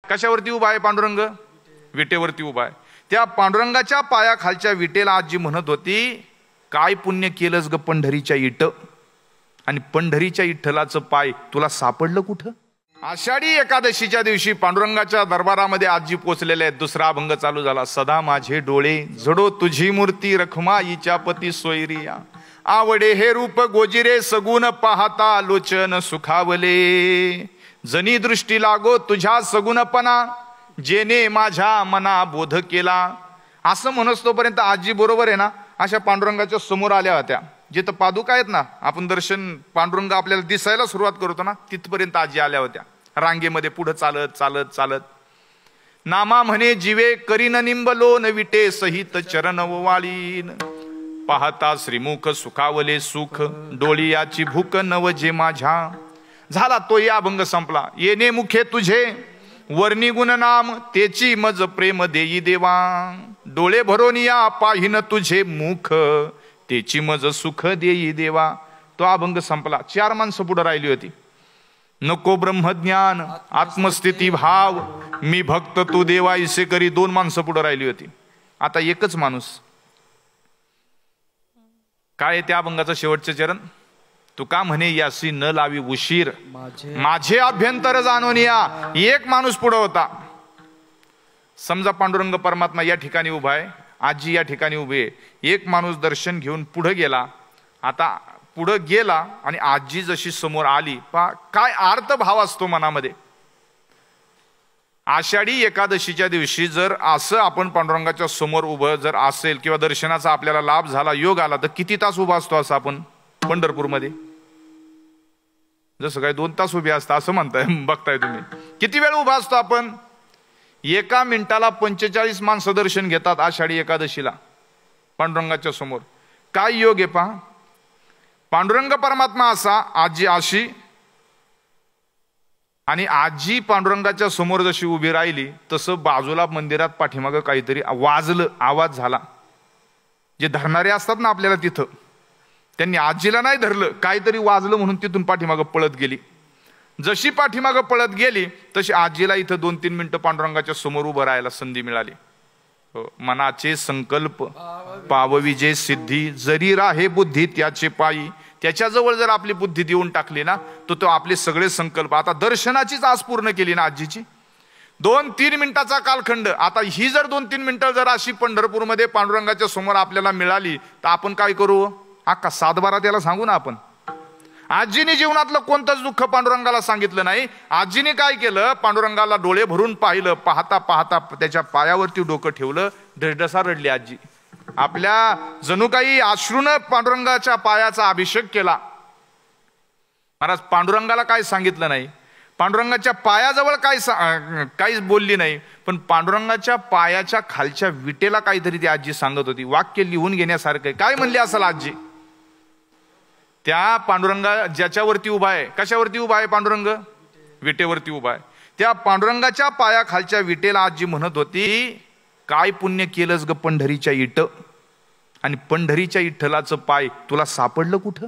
कशावरती उभा आहे पांडुरंग? विटेवरती उभा आहे. त्या पांडुरंगाच्या पायाखालच्या विटेला आजी म्हणत होती, काय पुण्य केलंस ग पंढरीच्या इट, आणि पंढरीच्या इठ्ठलाचं पाय तुला सापडलं कुठं? आषाढी एकादशीच्या दिवशी पांडुरंगाच्या दरबारामध्ये आजी पोचलेले आहेत. दुसरा अभंग चालू झाला. सदा माझे डोळे जडो तुझी मूर्ती, रखमाईच्या पती सोयरिया, आवडे हे रूप गोजिरे, सगुण पाहता लोचन सुखावले, जनी दृष्टी लागो तुझ्या सगुणपणा, जेने माझ्या मना बोध केला. असं म्हणत तोपर्यंत आजी बरोबर आहे ना अशा पांडुरंगाच्या समोर आल्या होत्या. जिथं पादुका आहेत ना, आपण दर्शन पांडुरंग आपल्याला दिसायला सुरुवात करतो ना, तिथपर्यंत आजी आल्या होत्या रांगेमध्ये पुढे चालत चालत चालत. नामा म्हणे जीवे करीन निंबलो न विटे सहित चरण वाळीन, पाहता श्रीमुख सुखावले सुख, डोळियाची भूक नवजे माझ्या. झाला तो या अभंग संपला. येणे मुखे तुझे वर्णी गुण नाम, तेची मज प्रेम देई देवा, डोळे भरून या पाहिन तुझे मुख, तेची मज सुख देई देवा. तो अभंग संपला. 4 माणसं पुढे राहिली होती. नको ब्रह्मज्ञान आत्मस्थिती भाव, मी भक्त तू देवा इसे करी. 2 माणसं पुढे राहिली होती. आता एकच माणूस. काय आहे त्या अभंगाचं शेवटचं चरण? तुका म्हणे यासी न लावी उशीर, माझे अभ्यंतर जाणून या. एक माणूस पुढे होता. समजा पांडुरंग परमात्मा या ठिकाणी उभा आहे, आजी या ठिकाणी उभी आहे. एक माणूस दर्शन घेऊन पुढे गेला. आता पुढे गेला आणि आजी जशी समोर आली, काय अर्थ भाव असतो मनामध्ये. आषाढी एकादशीच्या दिवशी जर असं आपण पांडुरंगाच्या समोर उभं जर असेल किंवा दर्शनाचा आपल्याला लाभ झाला, योग आला, तर किती तास उभा असतो असं आपण पंढरपूरमध्ये? जसं काय 2 तास उभे असतं असं म्हणताय, बघताय तुम्ही. किती वेळ उभा असतो आपण? 1 मिनिटाला 45 माणसं दर्शन घेतात आषाढी एकादशीला पांडुरंगाच्या समोर. काय योग आहे पहा. पांडुरंग परमात्मा असा, आजी अशी, आणि आजी पांडुरंगाच्या समोर जशी उभी राहिली तसं बाजूला मंदिरात पाठीमागं काहीतरी वाजलं, आवाज झाला. जे धरणारे असतात ना आपल्याला तिथं, त्यांनी आजीला नाही धरलं, काहीतरी वाजलं म्हणून तिथून पाठीमागं पळत गेली. जशी पाठीमागं पळत गेली तशी आजीला इथं 2-3 मिनिटं पांडुरंगाच्या समोर उभं राहायला संधी मिळाली. मनाचे संकल्प पावविजे सिद्धी, जरी राहे बुद्धी त्याचे पायी. त्याच्याजवळ जर आपली बुद्धी देऊन टाकली ना, तो आपले सगळे संकल्प. आता दर्शनाचीच आस पूर्ण केली ना आजीची. 2-3 मिनिटाचा कालखंड. आता ही जर 2-3 मिनिटं जर अशी पंढरपूरमध्ये पांडुरंगाच्या समोर आपल्याला मिळाली तर आपण काय करू? अख्खा 7-12 त्याला सांगू ना आपण. आजीने जीवनातलं कोणतंच दुःख पांडुरंगाला सांगितलं नाही. आजीने काय केलं? पांडुरंगाला डोळे भरून पाहिलं. पाहता पाहता त्याच्या पायावरती डोकं ठेवलं. ढसढसा रडली आजी. आपल्या जणू काही अश्रूनं पांडुरंगाच्या पायाचा अभिषेक केला. महाराज पांडुरंगाला काय सांगितलं नाही, पांडुरंगाच्या पायाजवळ काहीच बोलली नाही, पण पांडुरंगाच्या पायाच्या खालच्या विटेला काहीतरी ती आजी सांगत होती. वाक्य लिहून घेण्यासारखं. काय म्हणली असेल आजी? त्या पांडुरंगा ज्याच्यावरती उभा आहे, कशावरती उभा आहे पांडुरंग? विटेवरती उभा आहे. त्या पांडुरंगाच्या पायाखालच्या विटेला आजी म्हणत होती, काय पुण्य केलंस ग पंढरीच्या इट, आणि पंढरीच्या इठ्ठलाचं पाय तुला सापडलं कुठं?